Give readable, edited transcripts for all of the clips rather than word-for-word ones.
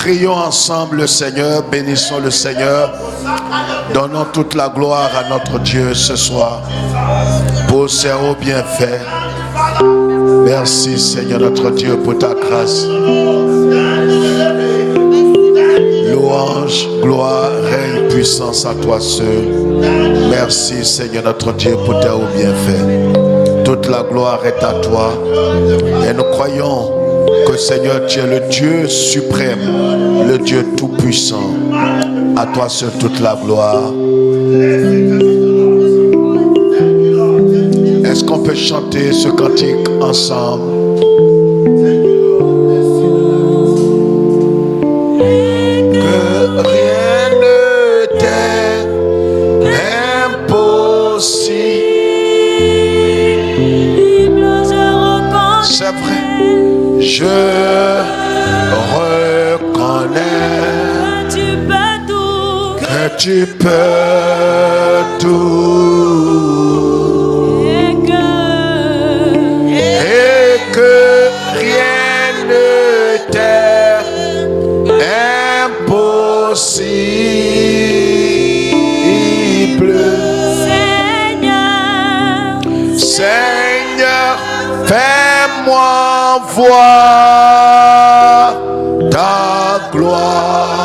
Prions ensemble le Seigneur, bénissons le Seigneur. Donnons toute la gloire à notre Dieu ce soir pour ses hauts bienfaits. Merci Seigneur notre Dieu pour ta grâce. Louange, gloire, règne, puissance à toi seul. Merci Seigneur notre Dieu pour tes hauts bienfaits. Toute la gloire est à toi. Et nous croyons que Seigneur tu es le Dieu suprême, le Dieu tout-puissant. À toi seul toute la gloire. Est-ce qu'on peut chanter ce cantique ensemble? Que rien ne t'est impossible. C'est vrai, je reconnais que tu peux tout. Et que rien ne t'est impossible. Seigneur, fais-moi voir ta gloire.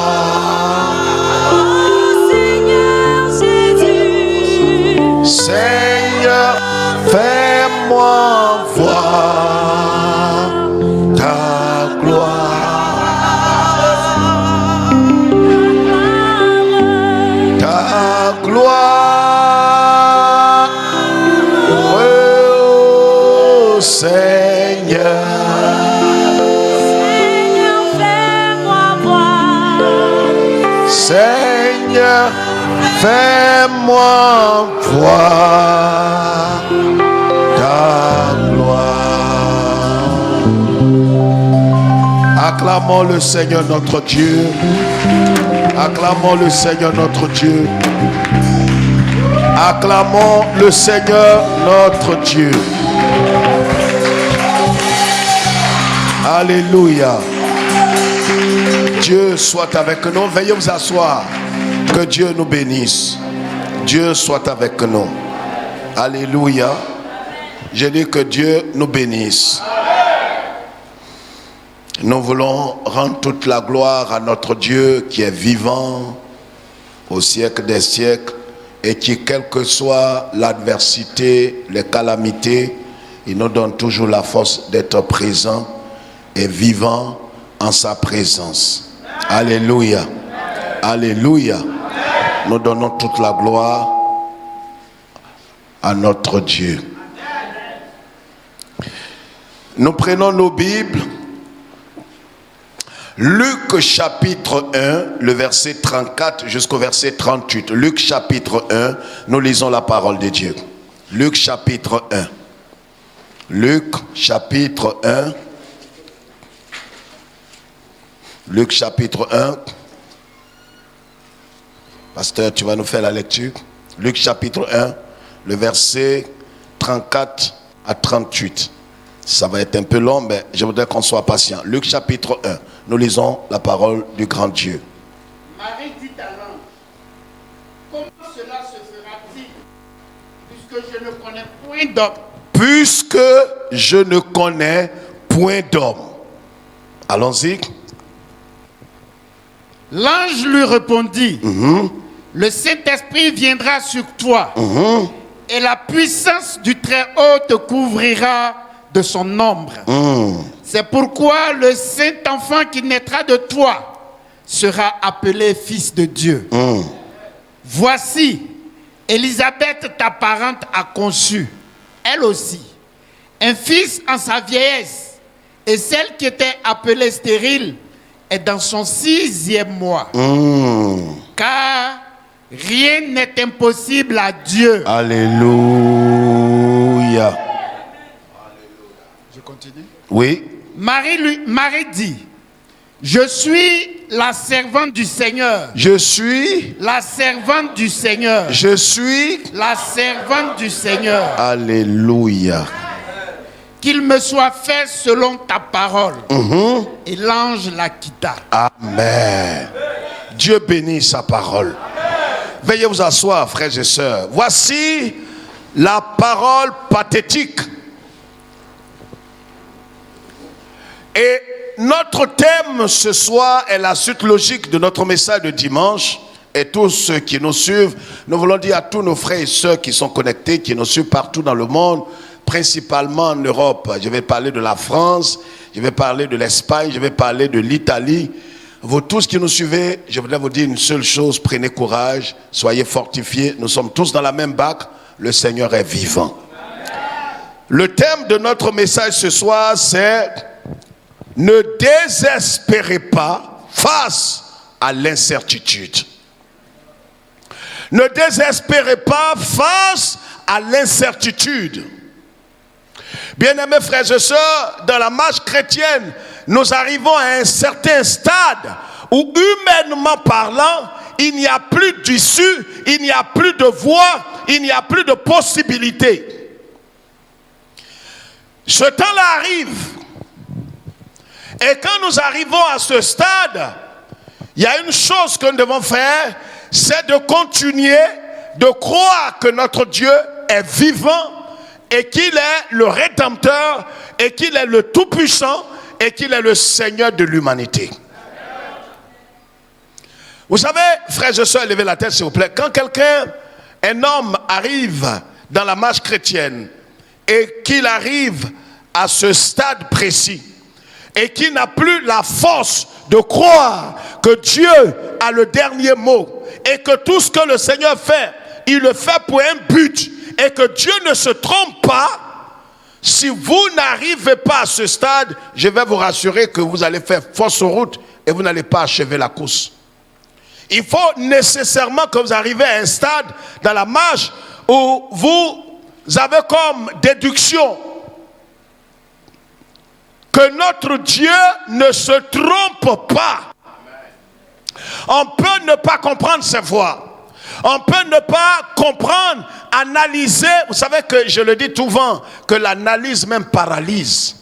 Seigneur, fais-moi voir ta gloire. Ta gloire. Oh Seigneur. Seigneur, fais-moi voir ta gloire. Acclamons le Seigneur notre Dieu. Acclamons le Seigneur notre Dieu. Acclamons le Seigneur notre Dieu. Alléluia. Dieu soit avec nous. Veuillez vous asseoir. Que Dieu nous bénisse. Dieu soit avec nous. Alléluia. Je dis que Dieu nous bénisse. Nous voulons rendre toute la gloire à notre Dieu qui est vivant au siècle des siècles et qui, quelle que soit l'adversité, les calamités, il nous donne toujours la force d'être présent et vivant en sa présence. Alléluia. Alléluia. Nous donnons toute la gloire à notre Dieu. Nous prenons nos Bibles. Luc chapitre 1, le verset 34 jusqu'au verset 38. Luc chapitre 1, nous lisons la parole de Dieu. Luc chapitre 1. Luc chapitre 1. Luc chapitre 1. Pasteur, tu vas nous faire la lecture. Luc chapitre 1, le verset 34 à 38. Ça va être un peu long, mais je voudrais qu'on soit patient. Luc chapitre 1, nous lisons la parole du grand Dieu. Marie dit à l'ange, comment cela se fera-t-il, puisque je ne connais point d'homme? Puisque je ne connais point d'homme. Allons-y. L'ange lui répondit, le Saint-Esprit viendra sur toi, et la puissance du Très-Haut te couvrira de son ombre. C'est pourquoi le Saint-Enfant qui naîtra de toi sera appelé Fils de Dieu. Voici, Élisabeth, ta parente, a conçu, elle aussi, un fils en sa vieillesse, et celle qui était appelée stérile est dans son 6e mois. Car rien n'est impossible à Dieu. Alléluia. Je continue. Oui. Marie dit, je suis la servante du Seigneur. Je suis la servante du Seigneur. Je suis la servante du Seigneur. Alléluia. qu'il me soit fait selon ta parole. Et l'ange la quitta. Amen. Dieu bénit sa parole. Veuillez vous asseoir, frères et sœurs. Voici la parole pathétique. Et notre thème ce soir est la suite logique de notre message de dimanche. Et tous ceux qui nous suivent, nous voulons dire à tous nos frères et sœurs qui sont connectés, qui nous suivent partout dans le monde, principalement en Europe. Je vais parler de la France, je vais parler de l'Espagne, je vais parler de l'Italie. Vous tous qui nous suivez, je voudrais vous dire une seule chose, prenez courage, soyez fortifiés, nous sommes tous dans la même barque, le Seigneur est vivant. Le thème de notre message ce soir, c'est « Ne désespérez pas face à l'incertitude ». Ne désespérez pas face à l'incertitude. Bien-aimés frères et sœurs, dans la marche chrétienne, nous arrivons à un certain stade où, humainement parlant, il n'y a plus d'issue, il n'y a plus de voie, il n'y a plus de possibilité. Ce temps-là arrive. Et quand nous arrivons à ce stade, il y a une chose que nous devons faire, c'est de continuer de croire que notre Dieu est vivant et qu'il est le Rédempteur et qu'il est le Tout-Puissant et qu'il est le Seigneur de l'humanité. Vous savez, frères et sœurs, levez la tête s'il vous plaît. Quand quelqu'un, un homme arrive dans la marche chrétienne et qu'il arrive à ce stade précis et qu'il n'a plus la force de croire que Dieu a le dernier mot et que tout ce que le Seigneur fait, il le fait pour un but et que Dieu ne se trompe pas, si vous n'arrivez pas à ce stade, je vais vous rassurer que vous allez faire fausse route et vous n'allez pas achever la course. Il faut nécessairement que vous arrivez à un stade dans la marche où vous avez comme déduction que notre Dieu ne se trompe pas. On peut ne pas comprendre ses voies. On peut ne pas comprendre, analyser. Vous savez que je le dis souvent, que l'analyse même paralyse.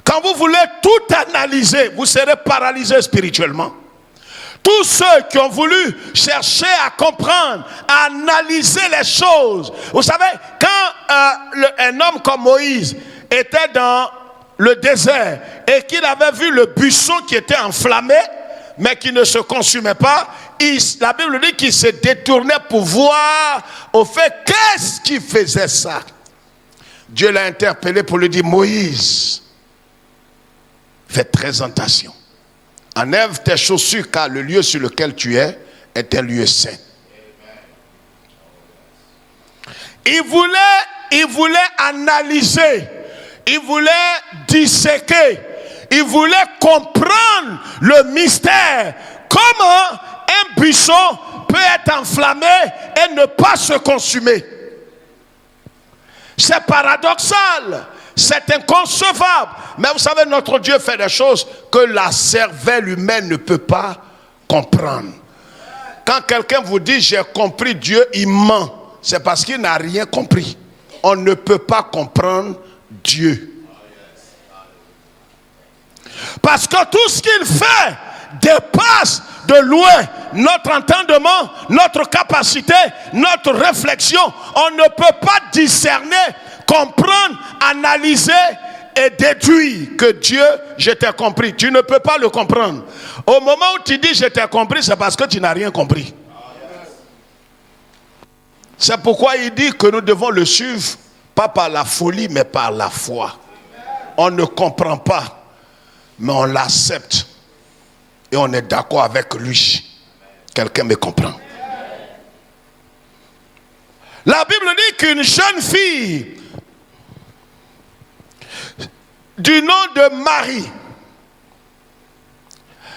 Quand vous voulez tout analyser, vous serez paralysé spirituellement. Tous ceux qui ont voulu chercher à comprendre, à analyser les choses. Vous savez, quand un homme comme Moïse était dans le désert et qu'il avait vu le buisson qui était enflammé, mais qui ne se consumait pas, la Bible dit qu'il se détournait pour voir au fait qu'est-ce qui faisait ça. Dieu l'a interpellé pour lui dire, Moïse, fais très attention. Enlève tes chaussures car le lieu sur lequel tu es est un lieu saint. Il voulait analyser, il voulait disséquer, il voulait comprendre le mystère. Comment un buisson peut être enflammé et ne pas se consumer? C'est paradoxal. C'est inconcevable. Mais vous savez, notre Dieu fait des choses que la cervelle humaine ne peut pas comprendre. Quand quelqu'un vous dit j'ai compris Dieu, il ment. C'est parce qu'il n'a rien compris. On ne peut pas comprendre Dieu. Parce que tout ce qu'il fait dépasse de loin notre entendement, notre capacité, notre réflexion. On ne peut pas discerner, comprendre, analyser et déduire que Dieu, je t'ai compris. Tu ne peux pas le comprendre. Au moment où tu dis je t'ai compris, c'est parce que tu n'as rien compris. C'est pourquoi il dit que nous devons le suivre, pas par la folie, mais par la foi. On ne comprend pas, mais on l'accepte. Et on est d'accord avec lui. Quelqu'un me comprend. La Bible dit qu'une jeune fille du nom de Marie,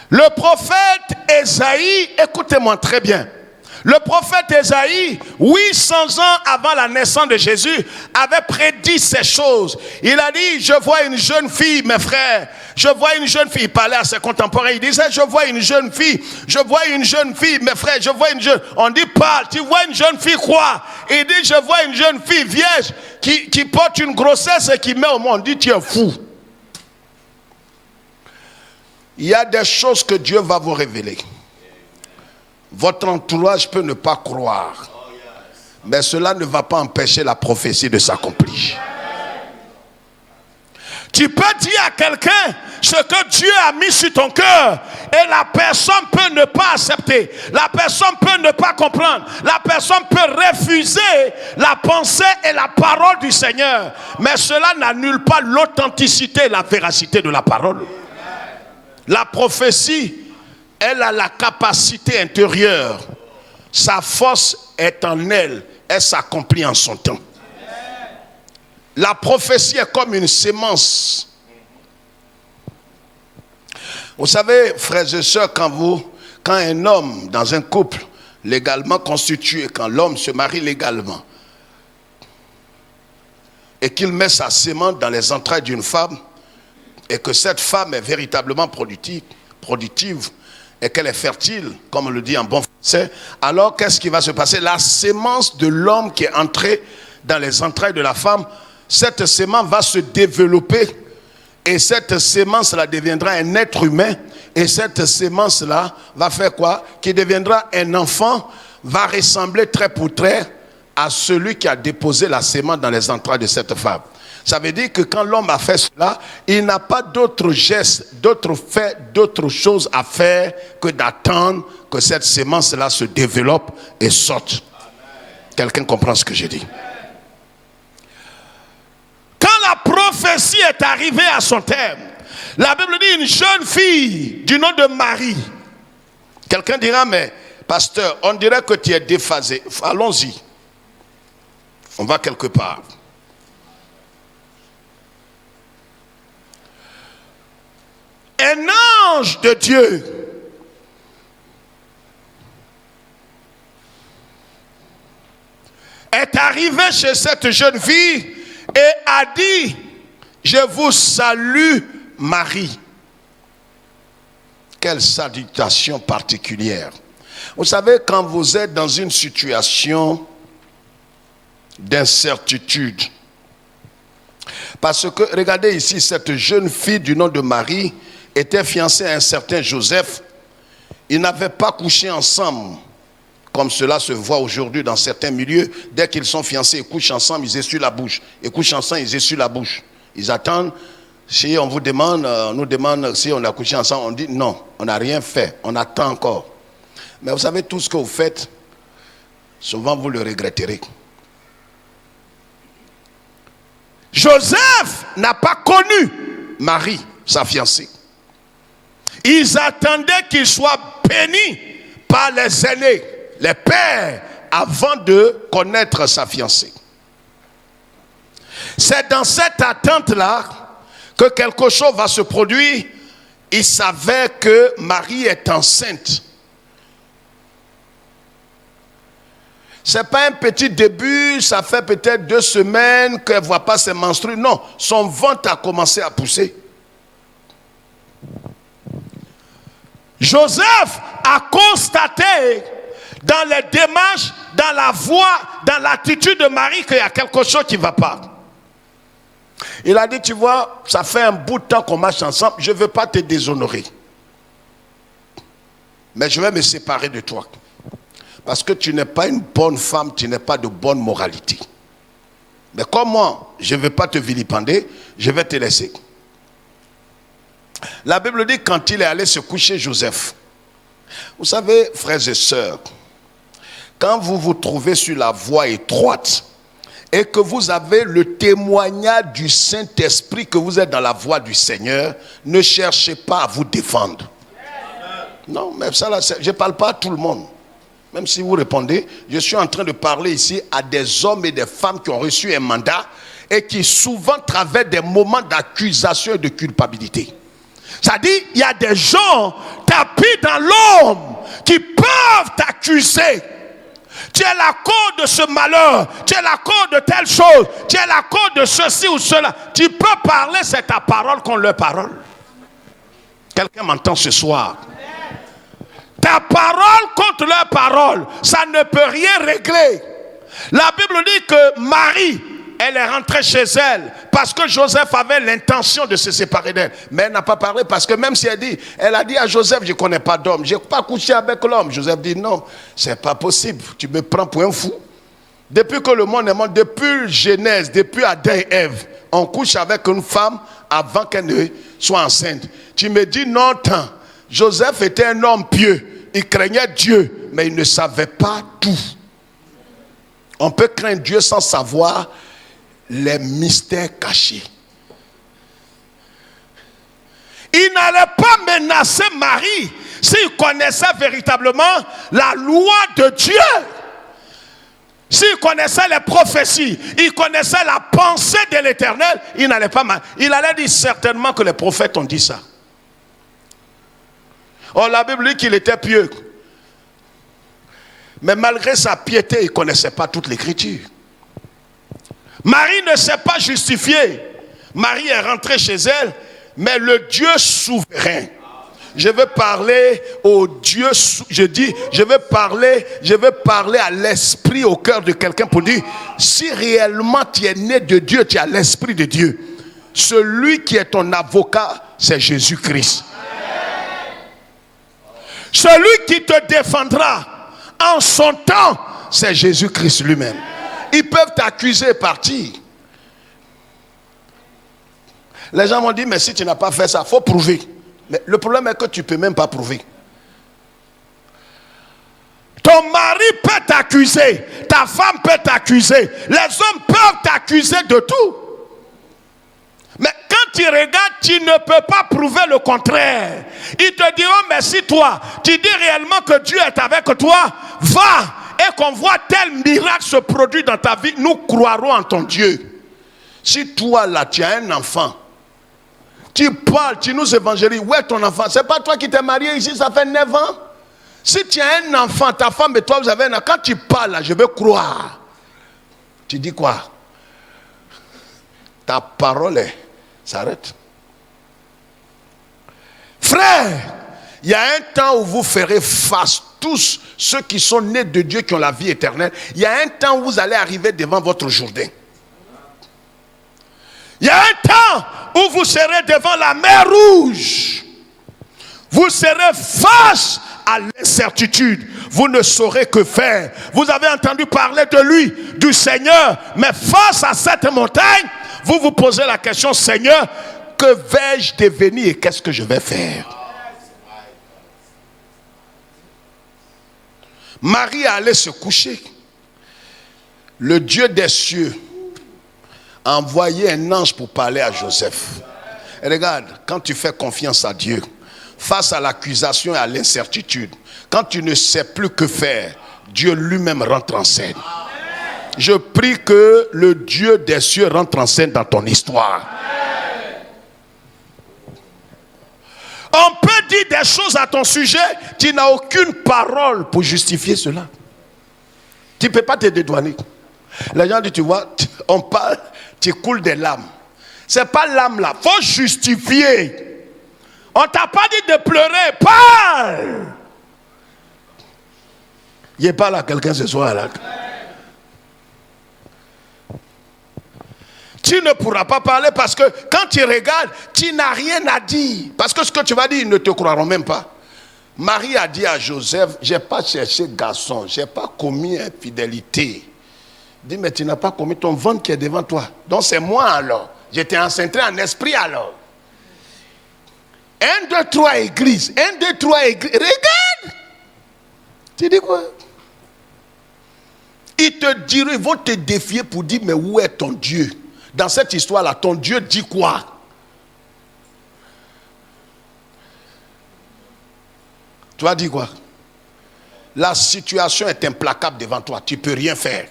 le prophète Ésaïe, écoutez-moi très bien, Le prophète Ésaïe, 800 ans avant la naissance de Jésus, avait prédit ces choses. Il a dit, je vois une jeune fille, mes frères, je vois une jeune fille. Il parlait à ses contemporains, il disait, je vois une jeune fille, mes frères, je vois une jeune... On dit, parle, tu vois une jeune fille quoi? Il dit, je vois une jeune fille vierge qui porte une grossesse et qui met au monde. On dit, tu es fou. Il y a des choses que Dieu va vous révéler. Votre entourage peut ne pas croire, mais cela ne va pas empêcher la prophétie de s'accomplir. Tu peux dire à quelqu'un ce que Dieu a mis sur ton cœur et la personne peut ne pas accepter, la personne peut ne pas comprendre, la personne peut refuser la pensée et la parole du Seigneur, mais cela n'annule pas l'authenticité et la véracité de la parole. La prophétie, elle a la capacité intérieure. Sa force est en elle. Elle s'accomplit en son temps. La prophétie est comme une sémence. Vous savez, frères et sœurs, quand un homme dans un couple légalement constitué, quand l'homme se marie légalement et qu'il met sa sémence dans les entrailles d'une femme et que cette femme est véritablement productive et qu'elle est fertile, comme on le dit en bon français, alors qu'est-ce qui va se passer? La sémence de l'homme qui est entrée dans les entrailles de la femme, cette sémence va se développer et cette sémence-là deviendra un être humain et cette sémence-là va faire quoi? Qui deviendra un enfant, va ressembler trait pour trait à celui qui a déposé la sémence dans les entrailles de cette femme. Ça veut dire que quand l'homme a fait cela, il n'a pas d'autre geste, d'autre fait, d'autre chose à faire que d'attendre que cette sémence-là se développe et sorte. Quelqu'un comprend ce que je dis? Quand la prophétie est arrivée à son terme, la Bible dit une jeune fille du nom de Marie. Quelqu'un dira, mais pasteur, on dirait que tu es déphasé. Allons-y. On va quelque part. Un ange de Dieu est arrivé chez cette jeune fille et a dit, je vous salue Marie. Quelle salutation particulière. Vous savez, quand vous êtes dans une situation d'incertitude, parce que, regardez ici, cette jeune fille du nom de Marie était fiancée à un certain Joseph. Ils n'avaient pas couché ensemble, comme cela se voit aujourd'hui dans certains milieux. Dès qu'ils sont fiancés, ils couchent ensemble, ils essuient la bouche. Ils couchent ensemble, ils essuient la bouche. Ils attendent. Si on vous demande, on nous demande si on a couché ensemble, on dit non, on n'a rien fait, on attend encore. Mais vous savez, tout ce que vous faites, souvent vous le regretterez. Joseph n'a pas connu Marie, sa fiancée. Ils attendaient qu'il soit béni par les aînés, les pères, avant de connaître sa fiancée. C'est dans cette attente-là que quelque chose va se produire. Il savait que Marie est enceinte. C'est pas un petit début, ça fait peut-être 2 semaines qu'elle ne voit pas ses menstrues. Non, son ventre a commencé à pousser. Joseph a constaté dans les démarches, dans la voix, dans l'attitude de Marie qu'il y a quelque chose qui ne va pas. Il a dit, tu vois, ça fait un bout de temps qu'on marche ensemble, je ne veux pas te déshonorer. Mais je vais me séparer de toi. Parce que tu n'es pas une bonne femme, tu n'es pas de bonne moralité. Mais comme moi, je ne veux pas te vilipender, je vais te laisser. La Bible dit quand il est allé se coucher, Joseph. Vous savez, frères et sœurs, quand vous vous trouvez sur la voie étroite et que vous avez le témoignage du Saint-Esprit que vous êtes dans la voie du Seigneur, ne cherchez pas à vous défendre. Non, mais ça là, je ne parle pas à tout le monde. Même si vous répondez, je suis en train de parler ici à des hommes et des femmes qui ont reçu un mandat et qui souvent traversent des moments d'accusation et de culpabilité. C'est-à-dire, il y a des gens tapis dans l'homme qui peuvent t'accuser. Tu es la cause de ce malheur. Tu es la cause de telle chose. Tu es la cause de ceci ou cela. Tu peux parler, c'est ta parole contre leur parole. Quelqu'un m'entend ce soir? Ta parole contre leur parole, ça ne peut rien régler. La Bible dit que Marie, elle est rentrée chez elle parce que Joseph avait l'intention de se séparer d'elle. Mais elle n'a pas parlé parce que même si elle a dit à Joseph, je ne connais pas d'homme, je n'ai pas couché avec l'homme. Joseph dit non, c'est pas possible, tu me prends pour un fou. Depuis que le monde est mort, depuis Genèse, depuis Adam et Ève, on couche avec une femme avant qu'elle ne soit enceinte. Tu me dis non, tant. Joseph était un homme pieux, il craignait Dieu, mais il ne savait pas tout. On peut craindre Dieu sans savoir les mystères cachés. Il n'allait pas menacer Marie s'il connaissait véritablement la loi de Dieu. S'il connaissait les prophéties, il connaissait la pensée de l'Éternel, il n'allait pas mal. Il allait dire certainement que les prophètes ont dit ça. Or, la Bible dit qu'il était pieux. Mais malgré sa piété, il ne connaissait pas toute l'Écriture. Marie ne s'est pas justifiée. Marie est rentrée chez elle, mais le Dieu souverain. Je veux parler au Dieu, je veux parler à l'esprit, au cœur de quelqu'un pour dire, si réellement tu es né de Dieu, tu as l'esprit de Dieu. Celui qui est ton avocat, c'est Jésus-Christ. Celui qui te défendra en son temps, c'est Jésus-Christ lui-même. Ils peuvent t'accuser et partir. Les gens m'ont dit, mais si tu n'as pas fait ça, il faut prouver. Mais le problème est que tu ne peux même pas prouver. Ton mari peut t'accuser, ta femme peut t'accuser, les hommes peuvent t'accuser de tout. Mais quand tu regardes, tu ne peux pas prouver le contraire. Ils te diront, mais si toi, tu dis réellement que Dieu est avec toi, va et qu'on voit tel miracle se produire dans ta vie, nous croirons en ton Dieu. Si toi là, tu as un enfant, tu parles, tu nous évangélises, où est ton enfant? C'est pas toi qui t'es marié ici, ça fait 9 ans. Si tu as un enfant, ta femme et toi, vous avez un enfant, quand tu parles là, je veux croire. Tu dis quoi? Ta parole s'arrête. Frère, il y a un temps où vous ferez face, tous ceux qui sont nés de Dieu, qui ont la vie éternelle. Il y a un temps où vous allez arriver devant votre Jourdain. Il y a un temps où vous serez devant la mer Rouge. Vous serez face à l'incertitude. Vous ne saurez que faire. Vous avez entendu parler de lui, du Seigneur. Mais face à cette montagne, vous vous posez la question, Seigneur, que vais-je devenir et qu'est-ce que je vais faire? Marie allait se coucher. Le Dieu des cieux a envoyé un ange pour parler à Joseph. Et regarde, quand tu fais confiance à Dieu, face à l'accusation et à l'incertitude, quand tu ne sais plus que faire, Dieu lui-même rentre en scène. Je prie que le Dieu des cieux rentre en scène dans ton histoire. On peut dire des choses à ton sujet, tu n'as aucune parole pour justifier cela. Tu ne peux pas te dédouaner. Les gens disent, tu vois, on parle, tu coules des larmes. Ce n'est pas l'âme là, il faut justifier. On ne t'a pas dit de pleurer, parle. Il n'y a pas là quelqu'un ce soir là. Tu ne pourras pas parler parce que quand tu regardes, tu n'as rien à dire. Parce que ce que tu vas dire, ils ne te croiront même pas. Marie a dit à Joseph, je n'ai pas cherché garçon, je n'ai pas commis infidélité. Dis, mais tu n'as pas commis ton ventre qui est devant toi. Donc c'est moi alors. J'étais encentré en esprit alors. 1, 2, 3 églises. 1, 2, 3 églises. Regarde. Tu dis quoi? Ils te diront, ils vont te défier pour dire, mais où est ton Dieu? Dans cette histoire-là, ton Dieu dit quoi? Tu vas dire quoi? La situation est implacable devant toi. Tu ne peux rien faire.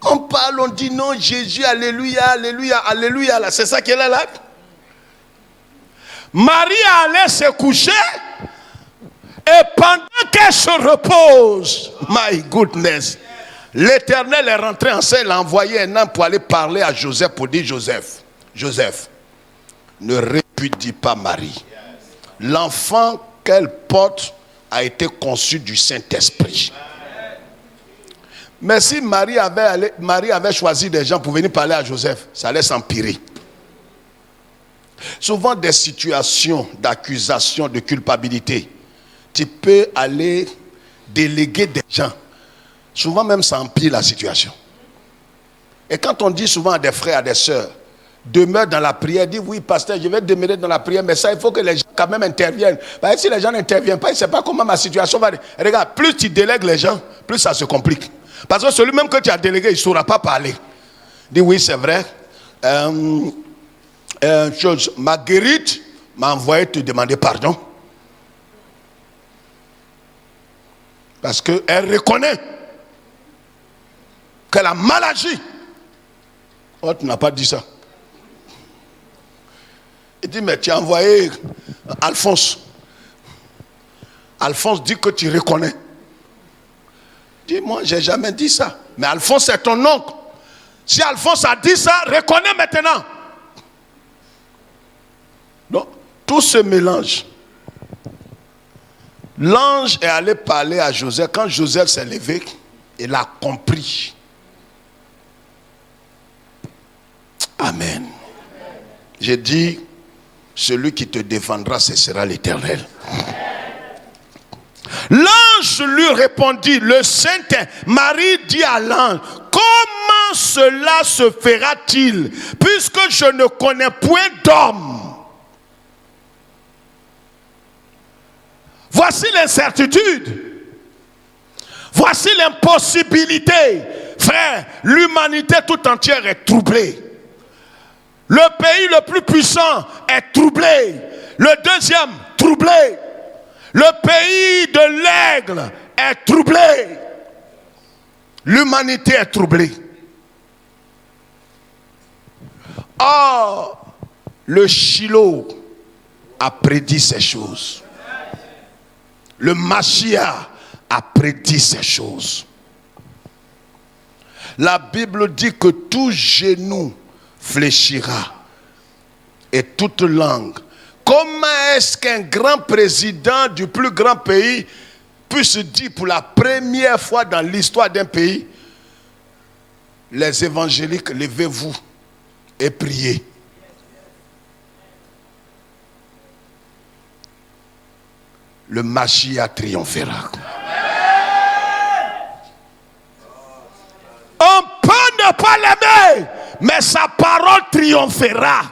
On parle, on dit non, Jésus, alléluia, alléluia, alléluia. C'est ça qu'elle est là. Marie allait se coucher. Et pendant que qu'elle se repose. My goodness. L'Éternel est rentré en scène, il a envoyé un homme pour aller parler à Joseph, pour dire Joseph, ne répudie pas Marie. L'enfant qu'elle porte a été conçu du Saint-Esprit. Mais si Marie avait choisi des gens pour venir parler à Joseph, ça allait s'empirer. Souvent des situations d'accusation, de culpabilité, tu peux aller déléguer des gens. Souvent même ça empire la situation. Et quand on dit souvent à des frères, à des sœurs, demeure dans la prière, dit oui pasteur, je vais demeurer dans la prière, mais ça il faut que les gens quand même interviennent. Parce que si les gens n'interviennent pas, ils ne savent pas comment ma situation va. Regarde, plus tu délègues les gens, plus ça se complique. Parce que celui même que tu as délégué, il ne saura pas parler. Dit oui c'est vrai. Marguerite m'a envoyé te demander pardon. Parce qu'elle reconnaît qu'elle a mal agi. Oh, tu n'as pas dit ça. Il dit, mais tu as envoyé Alphonse. Alphonse dit que tu reconnais. Dis moi, j'ai jamais dit ça. Mais Alphonse est ton oncle. Si Alphonse a dit ça, reconnais maintenant. Donc, tout se mélange. L'ange est allé parler à Joseph. Quand Joseph s'est levé, il a compris. Amen. J'ai dit, celui qui te défendra, ce sera l'Éternel. L'ange lui répondit, le Saint Marie dit à l'ange, comment cela se fera-t-il, puisque je ne connais point d'homme? Voici l'incertitude. Voici l'impossibilité. Frère, l'humanité tout entière est troublée. Le pays le plus puissant est troublé. Le deuxième, troublé. Le pays de l'aigle est troublé. L'humanité est troublée. Or, le Shiloh a prédit ces choses. Le Mashiach a prédit ces choses. La Bible dit que tout genou fléchira et toute langue. Comment est-ce qu'un grand président du plus grand pays puisse dire pour la première fois dans l'histoire d'un pays, les évangéliques, levez-vous et priez. Le Mashiach triomphera. On peut ne pas l'aimer, mais sa parole triomphera.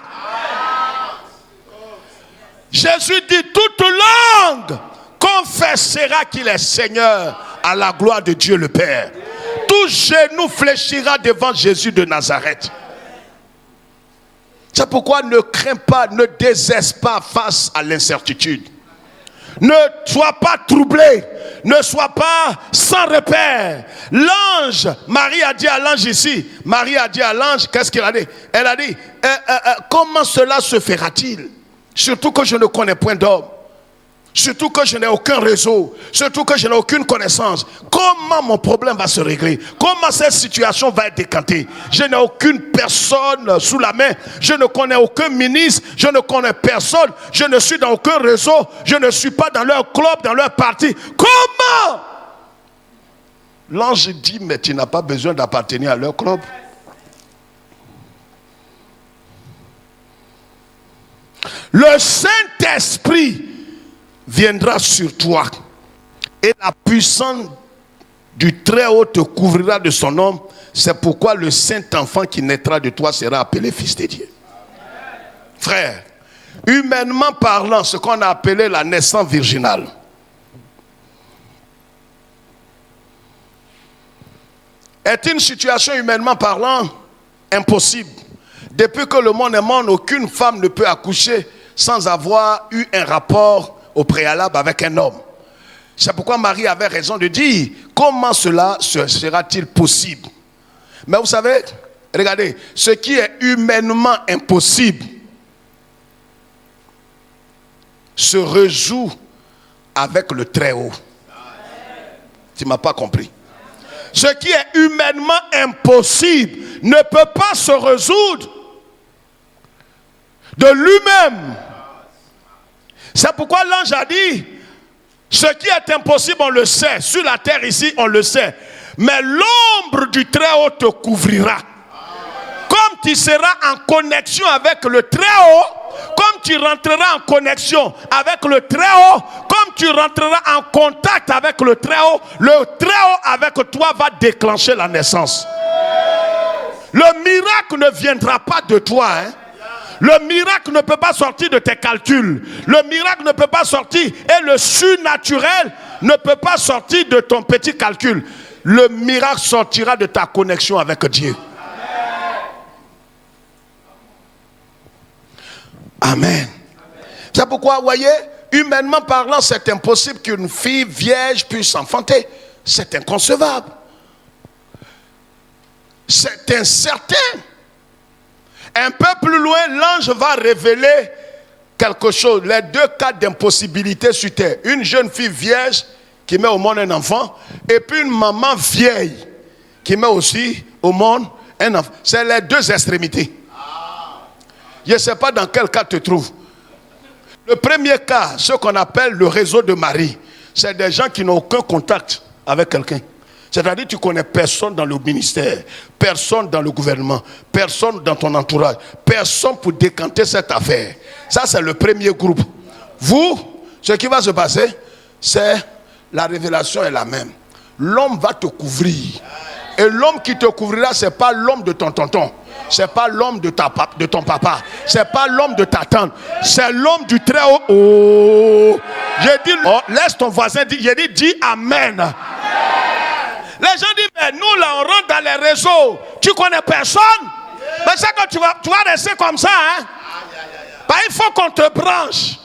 Jésus dit, toute langue confessera qu'il est Seigneur à la gloire de Dieu le Père. Tout genou fléchira devant Jésus de Nazareth. C'est pourquoi ne crains pas, ne désespère pas face à l'incertitude. Ne sois pas troublé, ne sois pas sans repère. L'ange, Marie a dit à l'ange ici, Marie a dit à l'ange, qu'est-ce qu'il a dit? Elle a dit, comment cela se fera-t-il? Surtout que je ne connais point d'homme, surtout que je n'ai aucun réseau, surtout que je n'ai aucune connaissance. Comment mon problème va se régler? Comment cette situation va être décantée? Je n'ai aucune personne sous la main, je ne connais aucun ministre, je ne connais personne, je ne suis dans aucun réseau, je ne suis pas dans leur club, dans leur parti. Comment? L'ange dit, mais tu n'as pas besoin d'appartenir à leur club. Le Saint-Esprit viendra sur toi et la puissance du Très-Haut te couvrira de son nom. C'est pourquoi le Saint-Enfant qui naîtra de toi sera appelé Fils de Dieu. Frère, humainement parlant, ce qu'on a appelé la naissance virginale est une situation humainement parlant impossible. Depuis que le monde est monde, aucune femme ne peut accoucher sans avoir eu un rapport au préalable avec un homme. C'est pourquoi Marie avait raison de dire, comment cela sera-t-il possible? Mais vous savez, regardez, ce qui est humainement impossible se résout avec le Très-Haut. Tu ne m'as pas compris. Ce qui est humainement impossible ne peut pas se résoudre de lui-même. C'est pourquoi l'ange a dit, ce qui est impossible, on le sait. Sur la terre ici, on le sait. Mais l'ombre du Très-Haut te couvrira. Comme tu seras en connexion avec le Très-Haut, comme tu rentreras en connexion avec le Très-Haut, comme tu rentreras en contact avec le Très-Haut avec toi va déclencher la naissance. Le miracle ne viendra pas de toi. Le miracle ne peut pas sortir de tes calculs. Le miracle ne peut pas sortir. Et le surnaturel ne peut pas sortir de ton petit calcul. Le miracle sortira de ta connexion avec Dieu. Amen. C'est pourquoi, vous voyez, humainement parlant, c'est impossible qu'une fille vierge puisse enfanter. C'est inconcevable. C'est incertain. Un peu plus loin, l'ange va révéler quelque chose. Les deux cas d'impossibilité sur terre. Une jeune fille vierge qui met au monde un enfant, et puis une maman vieille qui met aussi au monde un enfant. C'est les deux extrémités. Je ne sais pas dans quel cas tu te trouves. Le premier cas, ce qu'on appelle le réseau de Marie, c'est des gens qui n'ont aucun contact avec quelqu'un. C'est-à-dire que tu ne connais personne dans le ministère, personne dans le gouvernement, personne dans ton entourage, personne pour décanter cette affaire. Ça, c'est le premier groupe. Vous, ce qui va se passer, c'est la révélation est la même. L'homme va te couvrir. Et l'homme qui te couvrira, ce n'est pas l'homme de ton tonton. Ce n'est pas l'homme de ton papa. Ce n'est pas l'homme de ta tante. C'est l'homme du Très-Haut. Oh. J'ai dit, oh, laisse ton voisin dire. J'ai dit, dis Amen. Les gens disent, mais nous là, on rentre dans les réseaux. Tu connais personne. Mais c'est que tu vas rester comme ça. Hein? Bah, il faut qu'on te branche.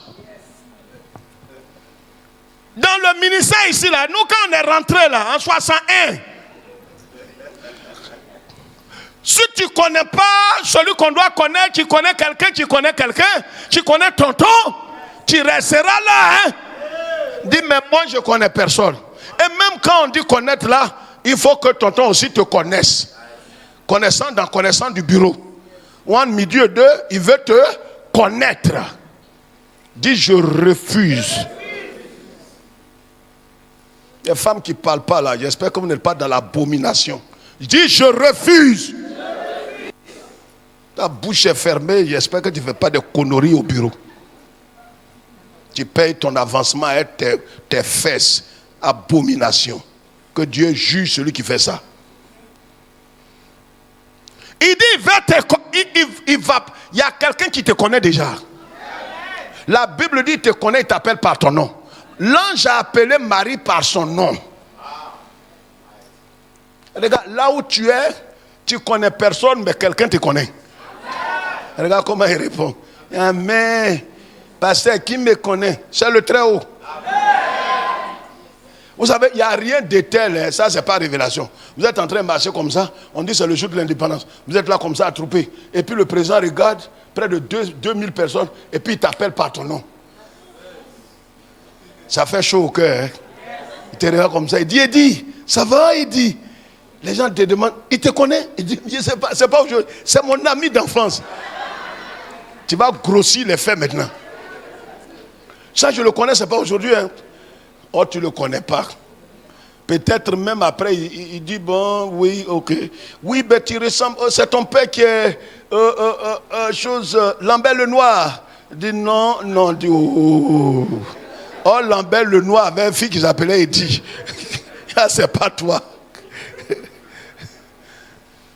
Dans le ministère ici, là, nous quand on est rentré là, en 61, si tu ne connais pas celui qu'on doit connaître, tu connais quelqu'un, tu connais tonton, tu resteras là. Hein? Dis, mais moi je ne connais personne. Et même quand on dit connaître là, il faut que tonton aussi te connaisse. Connaissant du bureau. One midi et deux, il veut te connaître. Dis, je refuse. Les femmes qui ne parlent pas là, j'espère que vous n'êtes pas dans l'abomination. Dis, je refuse. Ta bouche est fermée, j'espère que tu ne fais pas de conneries au bureau. Tu payes ton avancement et tes fesses. Abomination. Que Dieu juge celui qui fait ça. Il dit, il y a quelqu'un qui te connaît déjà. La Bible dit, il te connaît, il t'appelle par ton nom. L'ange a appelé Marie par son nom. Regarde, là où tu es, tu connais personne, mais quelqu'un te connaît. Regarde comment il répond. Amen. Pasteur, qui me connaît? C'est le Très-Haut. Vous savez, il n'y a rien de tel, ça c'est pas révélation. Vous êtes en train de marcher comme ça, on dit c'est le jour de l'indépendance. Vous êtes là comme ça, attroupé. Et puis le président regarde, près de 2000 personnes, et puis il t'appelle par ton nom. Ça fait chaud au cœur. Hein? Il te regarde comme ça, il dit, ça va, il dit. Les gens te demandent, il te connaît? Il dit, c'est pas aujourd'hui, c'est mon ami d'enfance. Tu vas grossir les faits maintenant. Ça, je le connais, c'est pas aujourd'hui. Hein? Oh, tu ne le connais pas. Peut-être même après, il dit, bon, oui, ok. Oui, mais tu ressembles, c'est ton père qui est, Lambert Lenoir. Il dit, non, dit, oh. Oh, Lambert Lenoir avait une fille qui s'appelait Edith. Ah, c'est pas toi.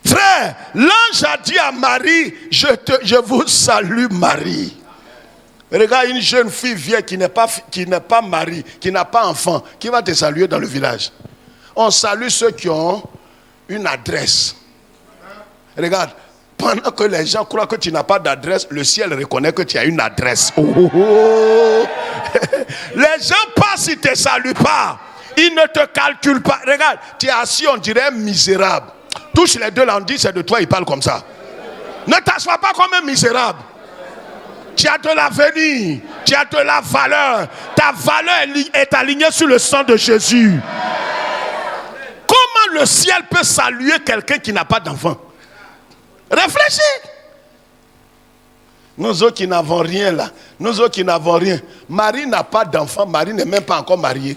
Frère, l'ange a dit à Marie, je vous salue Marie. Regarde une jeune fille vieille qui n'est pas mariée, qui n'a pas enfant, qui va te saluer dans le village. On salue ceux qui ont une adresse. Regarde, pendant que les gens croient que tu n'as pas d'adresse, le ciel reconnaît que tu as une adresse. Oh. Les gens passent, ils ne te saluent pas. Ils ne te calculent pas. Regarde, tu es assis, on dirait un misérable. Touche les deux là, on dit c'est de toi, ils parlent comme ça. Ne t'assois pas comme un misérable. Tu as de l'avenir, tu as de la valeur. Ta valeur est alignée sur le sang de Jésus. le ciel peut saluer quelqu'un qui n'a pas d'enfant? Réfléchis. Nous autres qui n'avons rien là, nous autres qui n'avons rien. Marie n'a pas d'enfant, Marie n'est même pas encore mariée.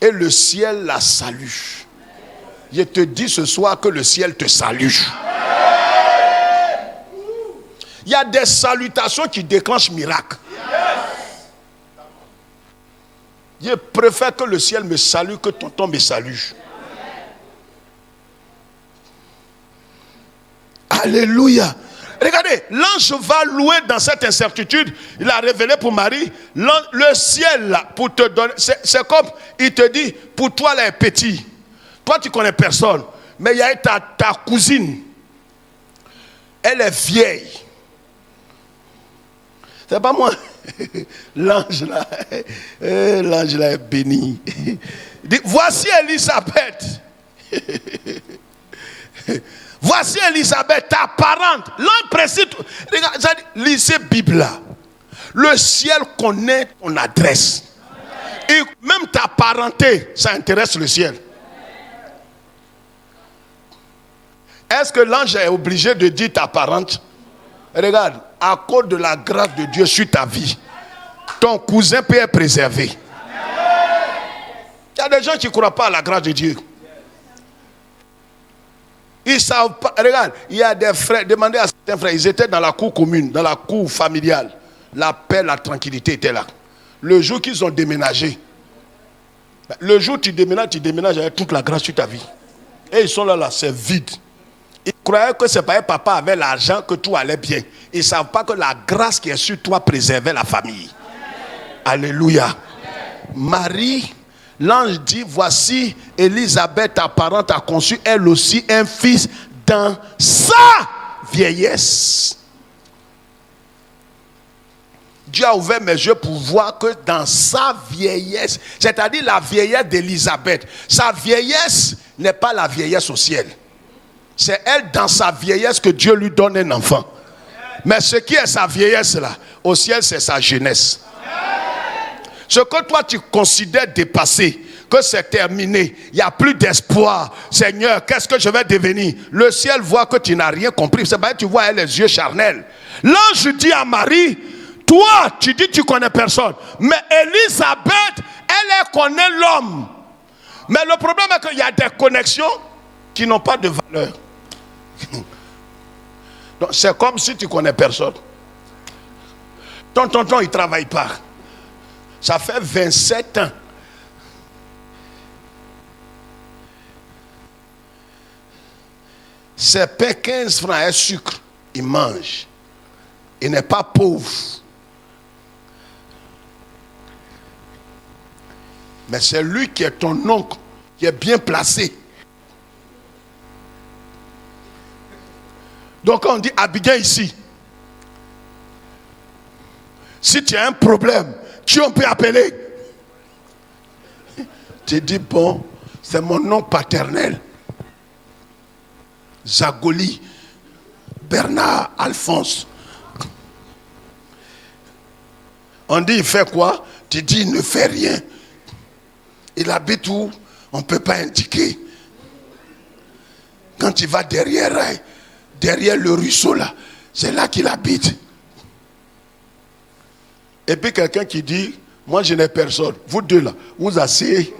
Et le ciel la salue. Je te dis ce soir que le ciel te salue. Il y a des salutations qui déclenchent miracle. Je préfère que le ciel me salue que tonton me salue. Alléluia. Regardez, l'ange va louer dans cette incertitude. Il a révélé pour Marie. Le ciel, là, pour te donner. C'est comme il te dit, pour toi, là, est petit. Toi, tu connais personne. Mais il y a ta cousine. Elle est vieille. C'est pas moi. L'ange là. L'ange là est béni. Il dit, voici Élisabeth. Voici Élisabeth, ta parente. L'homme précise. Regarde, lisez Bible là. Le ciel connaît ton adresse. Et même ta parenté, ça intéresse le ciel. Est-ce que l'ange est obligé de dire ta parente? Regarde, à cause de la grâce de Dieu sur ta vie, ton cousin peut être préservé. Il y a des gens qui ne croient pas à la grâce de Dieu. Ils savent pas. Regarde, il y a des frères, demandez à certains frères, ils étaient dans la cour commune, dans la cour familiale. La paix, la tranquillité étaient là. Le jour qu'ils ont déménagé, le jour où tu déménages avec toute la grâce sur ta vie. Et ils sont là, c'est vide. Ils croyaient que c'est pas papa avait l'argent que tout allait bien. Ils ne savent pas que la grâce qui est sur toi préservait la famille. Alléluia. Amen. Marie, l'ange dit, voici Élisabeth, ta parente, a conçu elle aussi un fils dans sa vieillesse. Dieu a ouvert mes yeux pour voir que dans sa vieillesse, c'est-à-dire la vieillesse d'Élisabeth, sa vieillesse n'est pas la vieillesse au ciel. C'est elle dans sa vieillesse que Dieu lui donne un enfant. Mais ce qui est sa vieillesse là, au ciel c'est sa jeunesse. Ce que toi tu considères dépassé, que c'est terminé, il n'y a plus d'espoir. Seigneur, qu'est-ce que je vais devenir? Le ciel voit que tu n'as rien compris. C'est pas que tu vois elle les yeux charnels. L'ange dit à Marie, toi tu dis tu connais personne. Mais Élisabeth, elle connaît l'homme. Mais le problème est qu'il y a des connexions qui n'ont pas de valeur. Donc c'est comme si tu connais personne. Ton tonton il ne travaille pas. Ça fait 27 ans. C'est pain 15 francs et sucre. Il mange. Il n'est pas pauvre. Mais c'est lui qui est ton oncle, qui est bien placé. Donc on dit, Abidjan ici. Si tu as un problème, qui on peut appeler? Tu dis, bon, c'est mon nom paternel. Zagoli, Bernard, Alphonse. On dit, il fait quoi? Tu dis, il ne fait rien. Il habite où? On ne peut pas indiquer. Quand tu vas derrière le ruisseau là, c'est là qu'il habite. Et puis quelqu'un qui dit, moi je n'ai personne. Vous deux là, vous asseyez.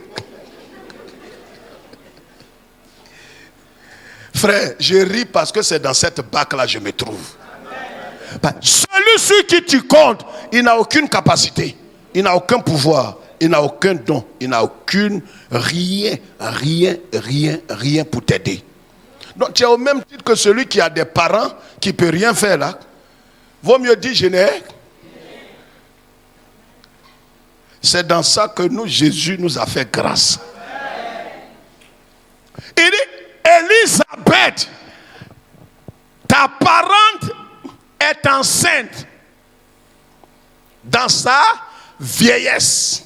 Frère, je ris parce que c'est dans cette bac là que je me trouve. Celui sur qui tu comptes, il n'a aucune capacité. Il n'a aucun pouvoir. Il n'a aucun don. Il n'a rien pour t'aider. Donc tu es au même titre que celui qui a des parents qui ne peut rien faire là. Vaut mieux dire je n'ai. C'est dans ça que nous, Jésus nous a fait grâce. Il dit, Élisabeth, ta parente est enceinte dans sa vieillesse.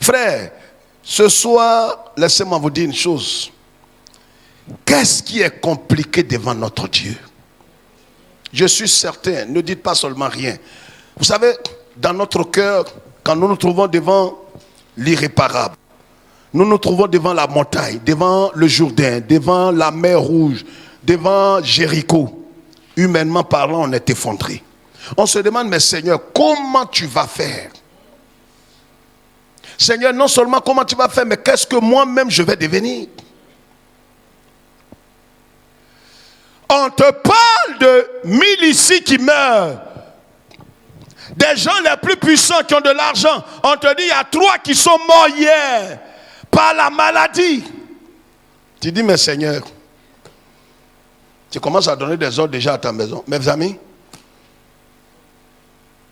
Frère, ce soir, laissez-moi vous dire une chose. Qu'est-ce qui est compliqué devant notre Dieu? Je suis certain, ne dites pas seulement rien. Vous savez, dans notre cœur, quand nous nous trouvons devant l'irréparable, nous nous trouvons devant la montagne, devant le Jourdain, devant la mer Rouge, devant Jéricho. Humainement parlant, on est effondré. On se demande, mais Seigneur, comment tu vas faire? Seigneur, non seulement comment tu vas faire, mais qu'est-ce que moi-même je vais devenir? On te parle de 1000 ici qui meurent. Des gens les plus puissants qui ont de l'argent. On te dit, il y a 3 qui sont morts hier par la maladie. Tu dis, mais Seigneur, tu commences à donner des ordres déjà à ta maison. Mes amis,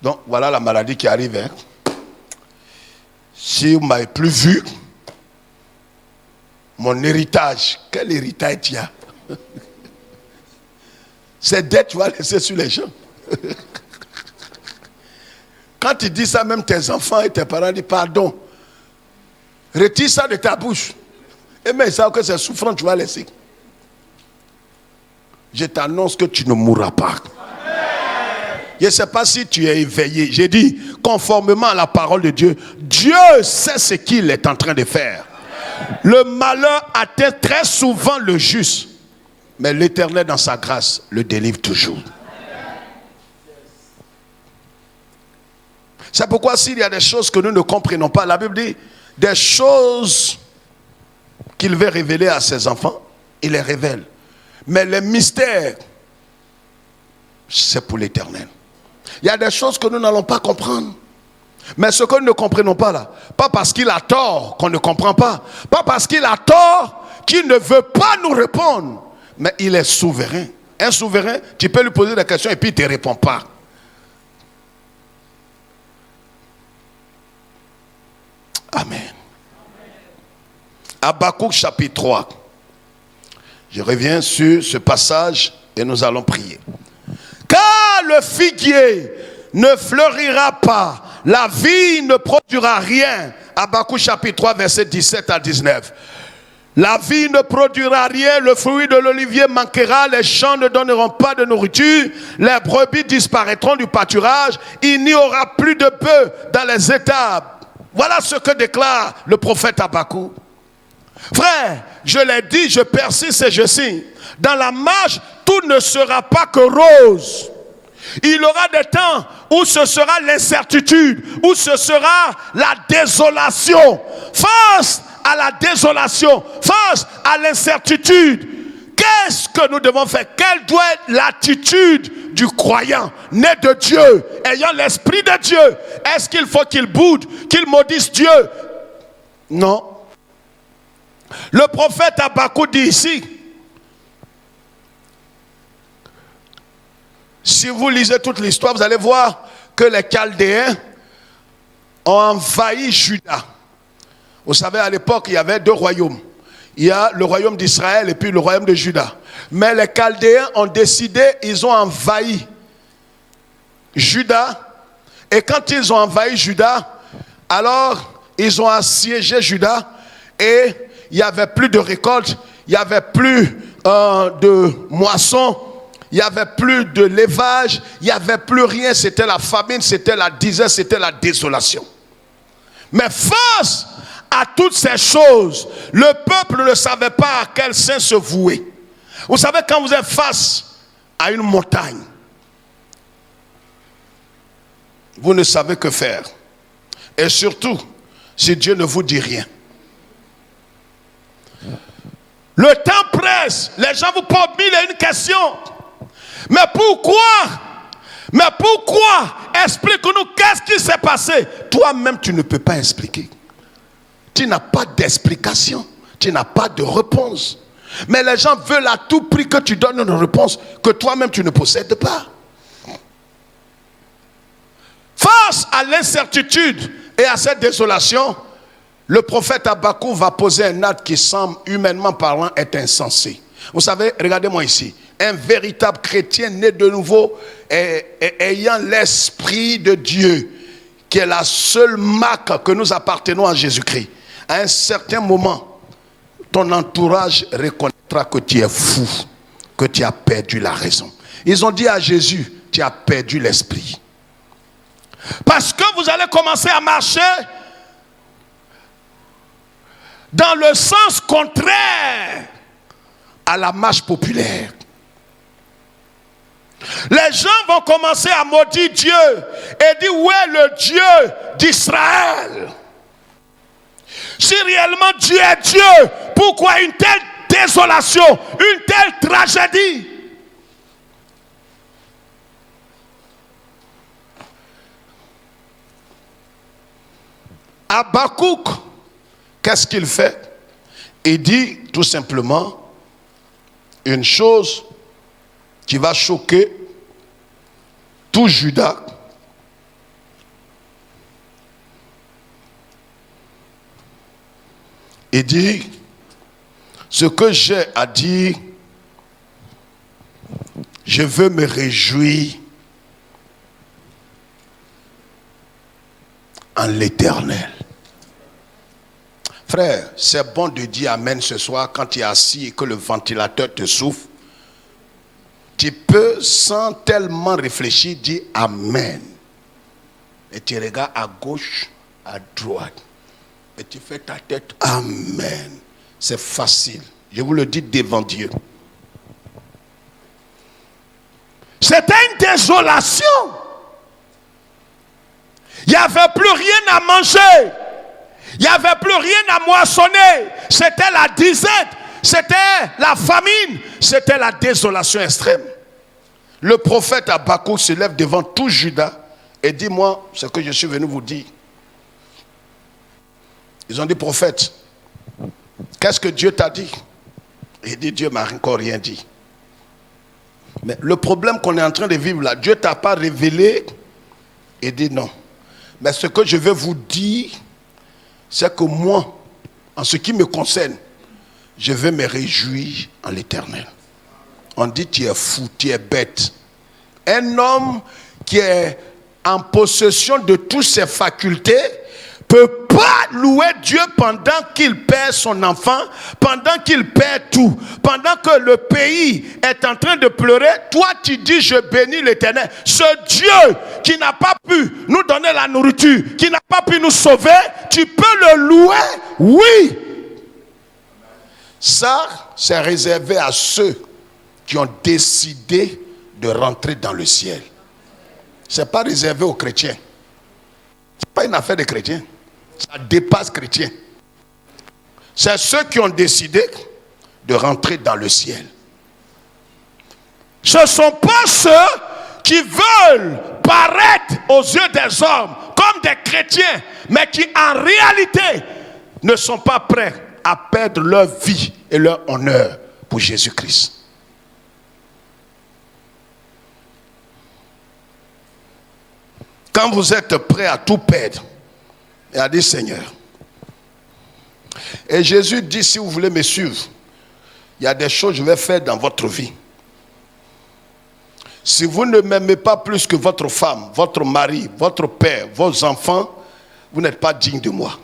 donc voilà la maladie qui arrive. Hein. Si vous ne m'avez plus vu, mon héritage, quel héritage tu as? Ces dettes, tu vas laisser sur les gens. Quand tu dis ça, même tes enfants et tes parents disent pardon. Retire ça de ta bouche. Et mais ils savent que c'est souffrant, tu vas laisser. Je t'annonce que tu ne mourras pas. Je ne sais pas si tu es éveillé. J'ai dit, conformément à la parole de Dieu, Dieu sait ce qu'il est en train de faire. Le malheur atteint très souvent le juste. Mais l'Éternel, dans sa grâce, le délivre toujours. C'est pourquoi s'il y a des choses que nous ne comprenons pas, la Bible dit, des choses qu'il veut révéler à ses enfants, il les révèle. Mais les mystères, c'est pour l'Éternel. Il y a des choses que nous n'allons pas comprendre. Mais ce que nous ne comprenons pas là, pas parce qu'il a tort qu'on ne comprend pas, pas parce qu'il a tort qu'il ne veut pas nous répondre, mais il est souverain. Un souverain, tu peux lui poser des questions et puis il ne te répond pas. Amen. Habakkuk chapitre 3. Je reviens sur ce passage et nous allons prier. Car le figuier ne fleurira pas, la vigne ne produira rien. Habakkuk chapitre 3 verset 17 à 19. La vie ne produira rien, le fruit de l'olivier manquera, les champs ne donneront pas de nourriture, les brebis disparaîtront du pâturage, il n'y aura plus de bœufs dans les étables. Voilà ce que déclare le prophète Habakkuk. Frère, je l'ai dit, je persiste et je signe. Dans la marche, tout ne sera pas que rose. Il y aura des temps où ce sera l'incertitude, où ce sera la désolation. Face à la désolation, face à l'incertitude, qu'est-ce que nous devons faire? Quelle doit être l'attitude du croyant, né de Dieu, ayant l'esprit de Dieu? Est-ce qu'il faut qu'il boude, qu'il maudisse Dieu? Non. Le prophète Habakkuk dit ici, si vous lisez toute l'histoire, vous allez voir que les Chaldéens ont envahi Juda. Vous savez, à l'époque, il y avait 2 royaumes. Il y a le royaume d'Israël et puis le royaume de Juda. Mais les Chaldéens ont décidé, ils ont envahi Juda. Et quand ils ont envahi Juda, alors ils ont assiégé Juda. Et il n'y avait plus de récolte, il n'y avait plus de moisson, il n'y avait plus de levage, il n'y avait plus rien. C'était la famine, c'était la disette, c'était la désolation. Mais face à toutes ces choses, le peuple ne savait pas à quel saint se vouer. Vous savez, quand vous êtes face à une montagne, vous ne savez que faire. Et surtout, si Dieu ne vous dit rien. Le temps presse, les gens vous posent 1001 questions. Mais pourquoi? Mais pourquoi? Explique-nous, qu'est-ce qui s'est passé? Toi-même, tu ne peux pas expliquer. Tu n'as pas d'explication, tu n'as pas de réponse. Mais les gens veulent à tout prix que tu donnes une réponse que toi-même tu ne possèdes pas. Face à l'incertitude et à cette désolation, le prophète Habakkuk va poser un acte qui semble, humainement parlant, être insensé. Vous savez, regardez-moi ici. Un véritable chrétien né de nouveau, ayant l'esprit de Dieu, qui est la seule marque que nous appartenons à Jésus-Christ. À un certain moment, ton entourage reconnaîtra que tu es fou, que tu as perdu la raison. Ils ont dit à Jésus, tu as perdu l'esprit. Parce que vous allez commencer à marcher dans le sens contraire à la marche populaire. Les gens vont commencer à maudire Dieu et dire où est le Dieu d'Israël? Si réellement Dieu est Dieu, pourquoi une telle désolation, une telle tragédie? Habakkuk, qu'est-ce qu'il fait? Il dit tout simplement une chose qui va choquer tout Juda. Il dit, ce que j'ai à dire, je veux me réjouir en l'Éternel. Frère, c'est bon de dire Amen ce soir quand tu es assis et que le ventilateur te souffle. Tu peux, sans tellement réfléchir, dire Amen. Et tu regardes à gauche, à droite. Et tu fais ta tête Amen. C'est facile. Je vous le dis devant Dieu. C'était une désolation. Il n'y avait plus rien à manger. Il n'y avait plus rien à moissonner. C'était la disette. C'était la famine. C'était la désolation extrême. Le prophète Habakkuk se lève devant tout Juda et dit, moi, ce que je suis venu vous dire. Ils ont dit, prophète, qu'est-ce que Dieu t'a dit? Il dit, Dieu m'a encore rien dit. Mais le problème qu'on est en train de vivre là, Dieu ne t'a pas révélé. Il dit non. Mais ce que je veux vous dire, c'est que moi, en ce qui me concerne, je vais me réjouir en l'Éternel. On dit tu es fou, tu es bête. Un homme qui est en possession de toutes ses facultés peut pas louer Dieu pendant qu'il perd son enfant, pendant qu'il perd tout, pendant que le pays est en train de pleurer. Toi tu dis je bénis l'Éternel. Ce Dieu qui n'a pas pu nous donner la nourriture, qui n'a pas pu nous sauver, tu peux le louer? Oui. Ça, c'est réservé à ceux qui ont décidé de rentrer dans le ciel. Ce n'est pas réservé aux chrétiens. Ce n'est pas une affaire de chrétiens. Ça dépasse chrétiens. C'est ceux qui ont décidé de rentrer dans le ciel. Ce ne sont pas ceux qui veulent paraître aux yeux des hommes comme des chrétiens, mais qui en réalité ne sont pas prêts à perdre leur vie et leur honneur pour Jésus-Christ. Quand vous êtes prêt à tout perdre et à dire Seigneur. Et Jésus dit, si vous voulez me suivre, il y a des choses que je vais faire dans votre vie. Si vous ne m'aimez pas plus que votre femme, votre mari, votre père, vos enfants, vous n'êtes pas digne de moi.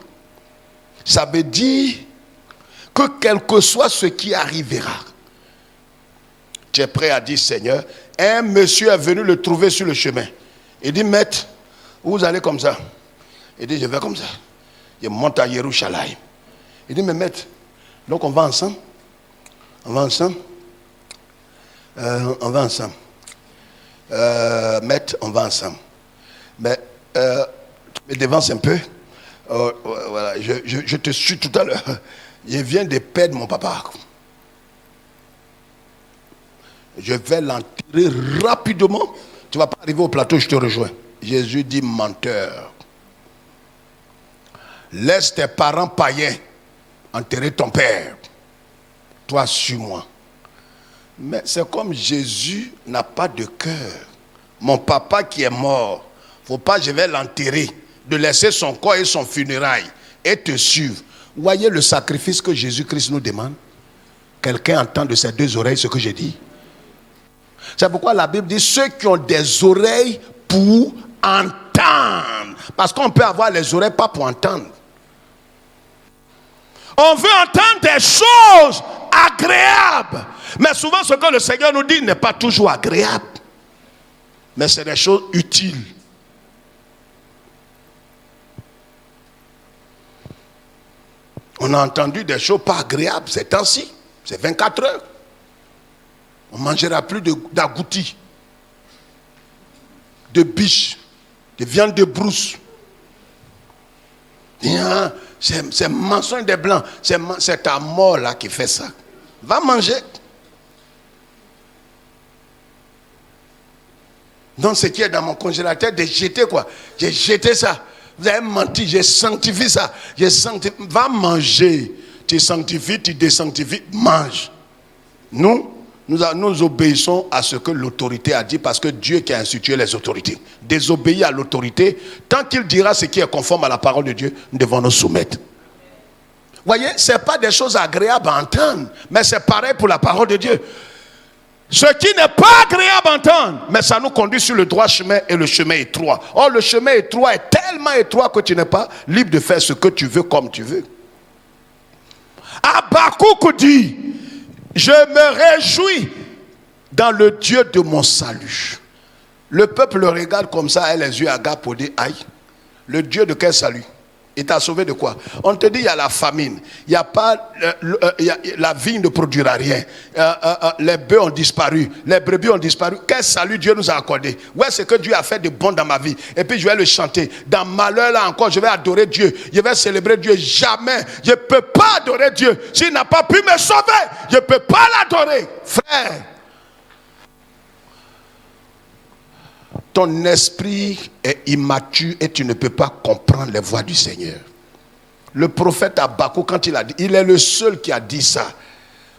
Ça veut dire que quel que soit ce qui arrivera, tu es prêt à dire Seigneur. Un monsieur est venu le trouver sur le chemin. Il dit, maître, vous allez comme ça. Il dit, je vais comme ça. Je monte à Jérusalem. Il dit, mais maître, donc on va ensemble. On va ensemble. On va ensemble. Maître, on va ensemble. Mais tu me devances un peu. Voilà, je te suis tout à l'heure. Je viens de perdre mon papa. Je vais l'enterrer rapidement. Tu ne vas pas arriver au plateau, je te rejoins. Jésus dit, menteur. Laisse tes parents païens enterrer ton père. Toi, suis-moi. Mais c'est comme Jésus n'a pas de cœur. Mon papa qui est mort, il ne faut pas, je vais l'enterrer, de laisser son corps et son funérail et te suivre. Voyez le sacrifice que Jésus-Christ nous demande. Quelqu'un entend de ses deux oreilles ce que j'ai dit? C'est pourquoi la Bible dit ceux qui ont des oreilles pour entendre. Parce qu'on peut avoir les oreilles pas pour entendre. On veut entendre des choses agréables. Mais souvent ce que le Seigneur nous dit n'est pas toujours agréable. Mais c'est des choses utiles. On a entendu des choses pas agréables ces temps-ci. C'est 24 heures. On ne mangera plus d'agoutis, de biche, de viande de brousse. C'est mensonge des blancs. C'est ta mort là qui fait ça. Va manger. Donc ce qui est dans mon congélateur, de jeter quoi. J'ai jeté ça. Vous avez menti, j'ai sanctifié ça. Va manger. Tu sanctifies, tu désanctifies, mange. Nous obéissons à ce que l'autorité a dit parce que Dieu qui a institué les autorités. Désobéir à l'autorité, tant qu'il dira ce qui est conforme à la parole de Dieu, nous devons nous soumettre. Vous voyez, ce n'est pas des choses agréables à entendre, mais c'est pareil pour la parole de Dieu. Ce qui n'est pas agréable à entendre, mais ça nous conduit sur le droit chemin et le chemin étroit. Or, le chemin étroit est tellement étroit que tu n'es pas libre de faire ce que tu veux comme tu veux. Habakkuk dit, je me réjouis dans le Dieu de mon salut. Le peuple le regarde comme ça, et les yeux hagards pour dire, aïe, le Dieu de quel salut? Il t'a sauvé de quoi? On te dit il y a la famine, il y a pas, la vigne ne produira rien, les bœufs ont disparu, les brebis ont disparu. Quel salut Dieu nous a accordé? Ouais, c'est que Dieu a fait de bon dans ma vie. Et puis je vais le chanter. Dans malheur là encore, je vais adorer Dieu. Je vais célébrer Dieu. Jamais, je ne peux pas adorer Dieu. S'il n'a pas pu me sauver, je ne peux pas l'adorer. Frère, ton esprit est immature et tu ne peux pas comprendre les voies du Seigneur. Le prophète Habakkuk, quand il a dit, il est le seul qui a dit ça.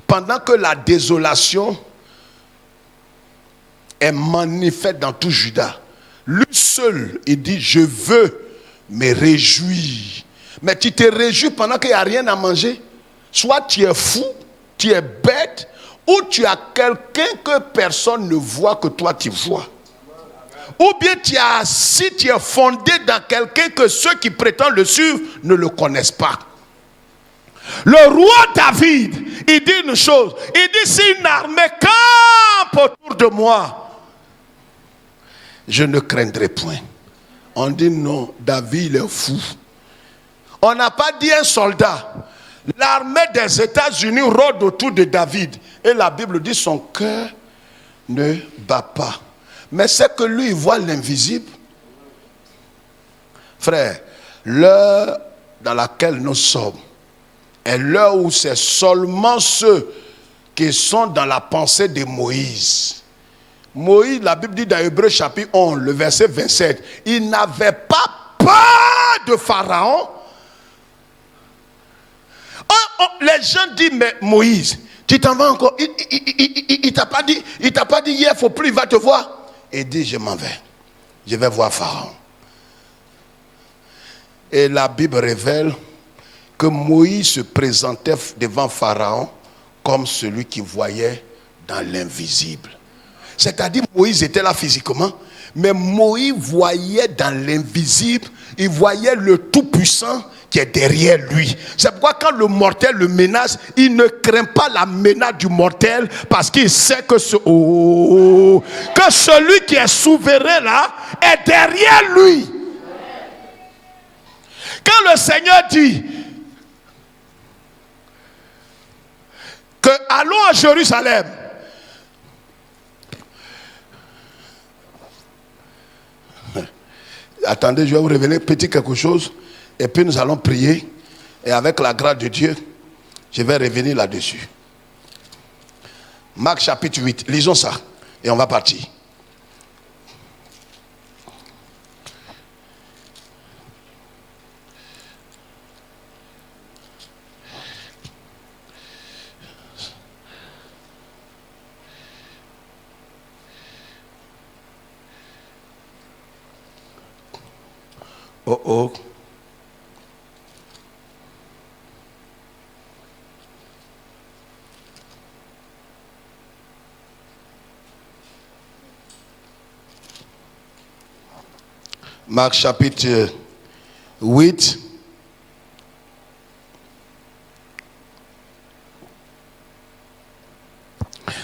Pendant que la désolation est manifeste dans tout Juda, lui seul, il dit, je veux me réjouir. Mais tu te réjouis pendant qu'il n'y a rien à manger. Soit tu es fou, tu es bête, ou tu as quelqu'un que personne ne voit que toi tu vois. Ou bien tu es assis, tu es fondé dans quelqu'un que ceux qui prétendent le suivre ne le connaissent pas. Le roi David, il dit une chose. Il dit, si une armée campe autour de moi, je ne craindrai point. On dit non, David il est fou. On n'a pas dit un soldat. L'armée des États-Unis rôde autour de David. Et la Bible dit, son cœur ne bat pas. Mais c'est que lui, il voit l'invisible. Frère, l'heure dans laquelle nous sommes est l'heure où c'est seulement ceux qui sont dans la pensée de Moïse. Moïse, la Bible dit dans Hébreux chapitre 11, le verset 27, il n'avait pas peur de Pharaon. Les gens disent, mais Moïse, tu t'en vas encore. Il t'a pas dit hier, il ne faut plus, il va te voir. Et dit, je m'en vais. Je vais voir Pharaon. Et la Bible révèle que Moïse se présentait devant Pharaon comme celui qui voyait dans l'invisible. C'est-à-dire Moïse était là physiquement, mais Moïse voyait dans l'invisible, il voyait le Tout-Puissant qui est derrière lui. C'est pourquoi quand le mortel le menace, il ne craint pas la menace du mortel parce qu'il sait que celui qui est souverain là est derrière lui. Quand le Seigneur dit que allons à Jérusalem, attendez, je vais vous révéler petit quelque chose. Et puis nous allons prier. Et avec la grâce de Dieu, je vais revenir là-dessus. Marc chapitre 8. Lisons ça. Et on va partir. Oh oh. Marc chapitre 8.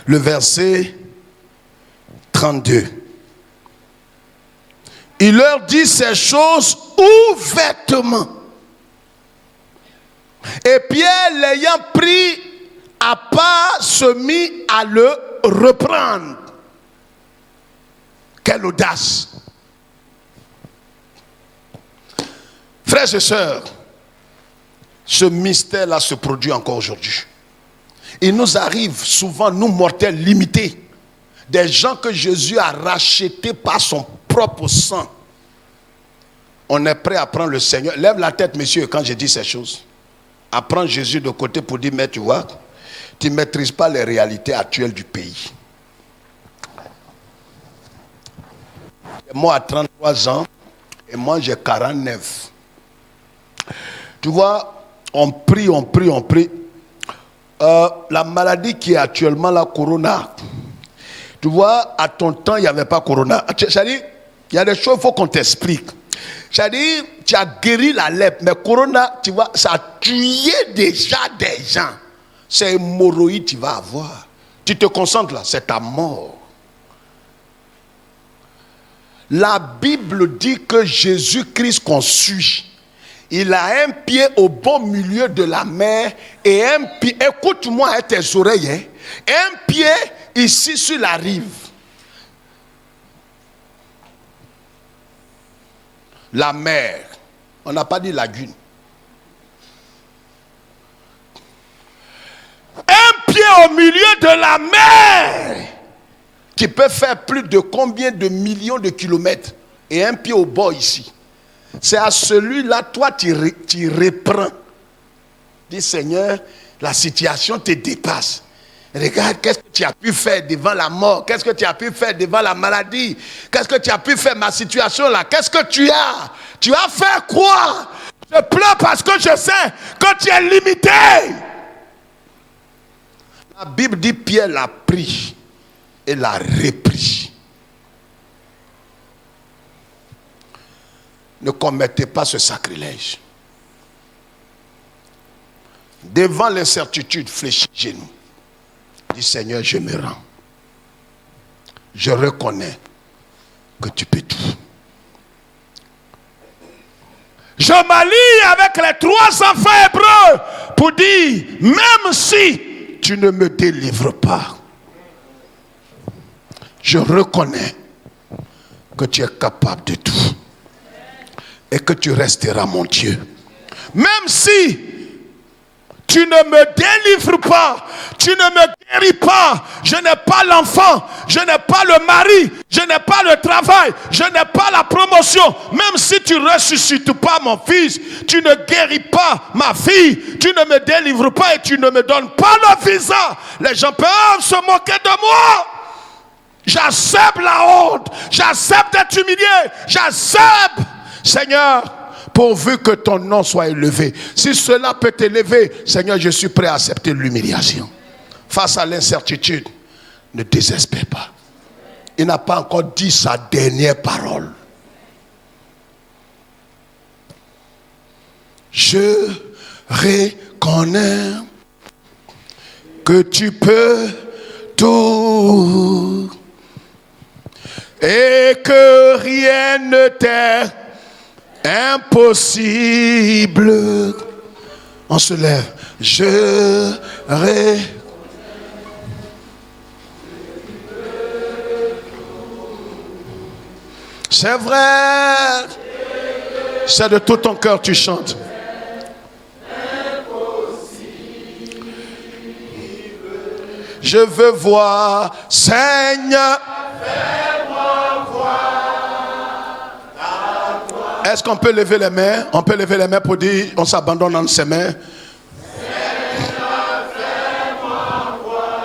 Le verset 32. Il leur dit ces choses ouvertement. Et Pierre, l'ayant pris à part, se mit à le reprendre. Quelle audace! Frères et sœurs, ce mystère-là se produit encore aujourd'hui. Il nous arrive souvent, nous mortels limités, des gens que Jésus a rachetés par son propre sang. On est prêt à prendre le Seigneur. Lève la tête, monsieur, quand je dis ces choses. À prendre Jésus de côté pour dire, mais tu vois, tu ne maîtrises pas les réalités actuelles du pays. Moi, à 33 ans, et moi, j'ai 49. Tu vois, on prie. La maladie qui est actuellement la corona. Tu vois, à ton temps, il n'y avait pas corona. C'est-à-dire, il y a des choses, il faut qu'on t'explique. C'est-à-dire, tu as guéri la lèpre, mais corona, tu vois, ça a tué déjà des gens. C'est hémorroïde tu vas avoir. Tu te concentres là, c'est ta mort. La Bible dit que Jésus-Christ qu'on suit, il a un pied au bon milieu de la mer et un pied, écoute-moi avec tes oreilles, hein, un pied ici sur la rive. La mer, on n'a pas dit lagune. Un pied au milieu de la mer qui peut faire plus de combien de millions de kilomètres et un pied au bord ici. C'est à celui-là, toi, tu reprends. Dis, Seigneur, la situation te dépasse. Regarde, qu'est-ce que tu as pu faire devant la mort? Qu'est-ce que tu as pu faire devant la maladie? Qu'est-ce que tu as pu faire, ma situation là? Qu'est-ce que tu as? Tu as fait quoi? Je pleure parce que je sais que tu es limité. La Bible dit, Pierre l'a pris et l'a repris. Ne commettez pas ce sacrilège. Devant l'incertitude, fléchis genoux. Dis, Seigneur, je me rends. Je reconnais que tu peux tout. Je m'allie avec les 3 enfants hébreux pour dire, même si tu ne me délivres pas, je reconnais que tu es capable de tout. Et que tu resteras mon Dieu. Même si tu ne me délivres pas, tu ne me guéris pas, je n'ai pas l'enfant, je n'ai pas le mari, je n'ai pas le travail, je n'ai pas la promotion. Même si tu ne ressuscites pas mon fils, tu ne guéris pas ma fille, tu ne me délivres pas et tu ne me donnes pas le visa. Les gens peuvent se moquer de moi. J'accepte la honte, j'accepte d'être humilié, j'accepte. Seigneur, pourvu que ton nom soit élevé. Si cela peut t'élever, Seigneur, je suis prêt à accepter l'humiliation. Face à l'incertitude, ne désespère pas. Il n'a pas encore dit sa dernière parole. Je reconnais que tu peux tout et que rien ne t'est impossible. On se lève. C'est vrai. C'est de tout ton cœur tu chantes. Je veux voir, Seigneur. Est-ce qu'on peut lever les mains? On peut lever les mains pour dire, on s'abandonne dans ses mains. Seigneur, fais-moi voir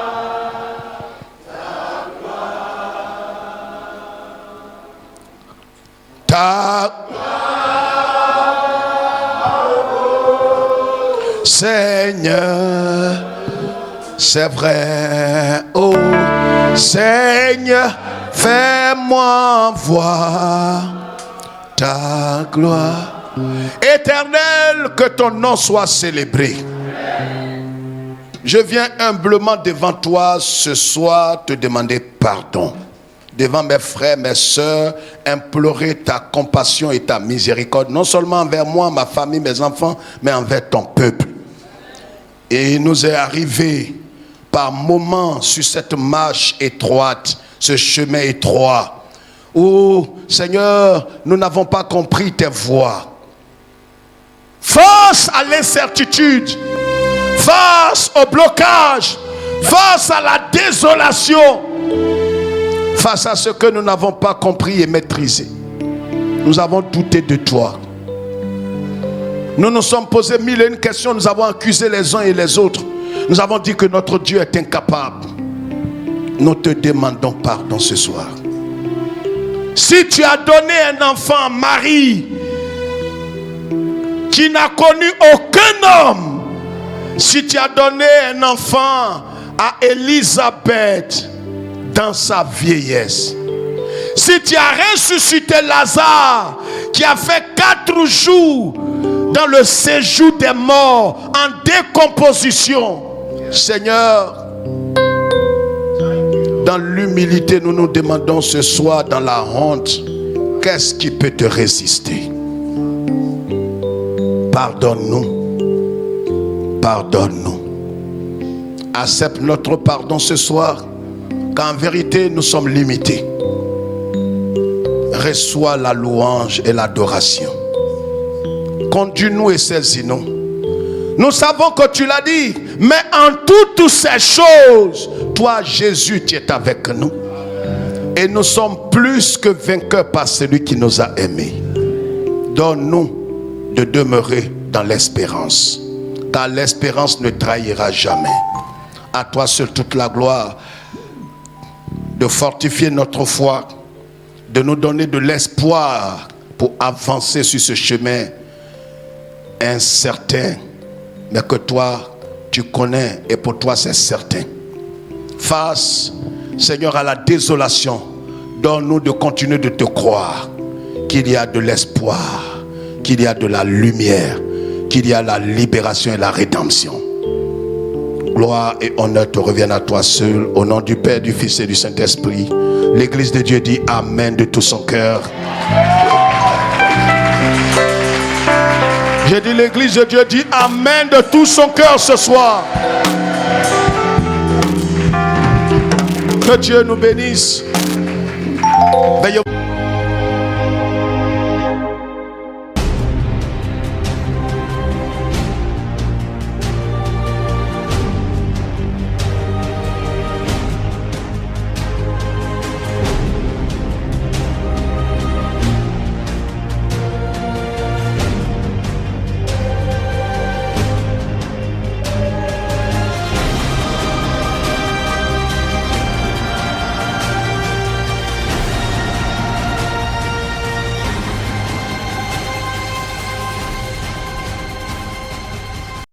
ta gloire. Ta gloire. Seigneur, c'est vrai. Oh, Seigneur, fais-moi voir ta gloire. Éternel, que ton nom soit célébré. Je viens humblement devant toi ce soir te demander pardon. Devant mes frères, mes sœurs, implorer ta compassion et ta miséricorde, non seulement envers moi, ma famille, mes enfants, mais envers ton peuple. Et il nous est arrivé par moments sur cette marche étroite, ce chemin étroit, où, Seigneur, nous n'avons pas compris tes voies. Face à l'incertitude, face au blocage, face à la désolation, face à ce que nous n'avons pas compris et maîtrisé, nous avons douté de toi. Nous nous sommes posés mille et une questions, nous avons accusé les uns et les autres. Nous avons dit que notre Dieu est incapable. Nous te demandons pardon ce soir. Si tu as donné un enfant à Marie qui n'a connu aucun homme, si tu as donné un enfant à Élisabeth dans sa vieillesse, si tu as ressuscité Lazare qui a fait 4 jours dans le séjour des morts en décomposition, Seigneur, dans l'humilité, nous nous demandons ce soir, dans la honte, qu'est-ce qui peut te résister? Pardonne-nous. Pardonne-nous. Accepte notre pardon ce soir, qu'en vérité nous sommes limités. Reçois la louange et l'adoration. Conduis-nous et saisis-nous. Nous savons que tu l'as dit, mais en toutes ces choses, toi Jésus, tu es avec nous. Et nous sommes plus que vainqueurs par celui qui nous a aimés. Donne-nous de demeurer dans l'espérance, car l'espérance ne trahira jamais. À toi seul toute la gloire, de fortifier notre foi, de nous donner de l'espoir pour avancer sur ce chemin incertain, mais que toi, tu connais et pour toi c'est certain. Face, Seigneur, à la désolation, donne-nous de continuer de te croire qu'il y a de l'espoir, qu'il y a de la lumière, qu'il y a la libération et la rédemption. Gloire et honneur te reviennent à toi seul, au nom du Père, du Fils et du Saint-Esprit. L'église de Dieu dit Amen de tout son cœur. J'ai dit l'église de Dieu dit Amen de tout son cœur ce soir. Que Dieu nous bénisse. Veuillez